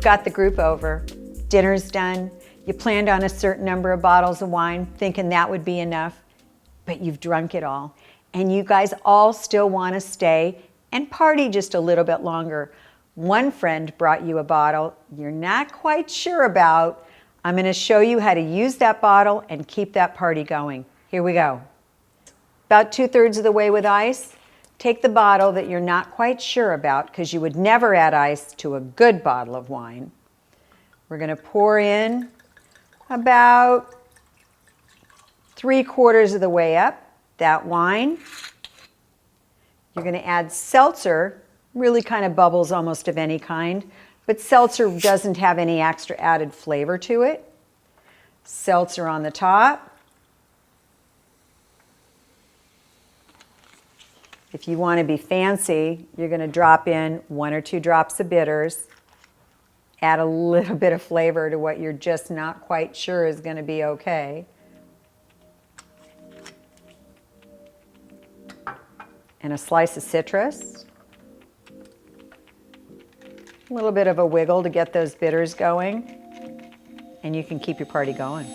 You've got the group over, dinner's done, you planned on a certain number of bottles of wine, thinking that would be enough, but you've drunk it all. And you guys all still want to stay and party just a little bit longer. One friend brought you a bottle you're not quite sure about. I'm going to show you how to use that bottle and keep that party going. Here we go. About 2/3 of the way with ice. Take the bottle that you're not quite sure about, because you would never add ice to a good bottle of wine. We're going to pour in about 3/4 of the way up that wine. You're going to add seltzer, really kind of bubbles almost of any kind, but seltzer doesn't have any extra added flavor to it. Seltzer on the top. If you want to be fancy, you're going to drop in 1 or 2 drops of bitters. Add a little bit of flavor to what you're just not quite sure is going to be okay. And a slice of citrus. A little bit of a wiggle to get those bitters going. And you can keep your party going.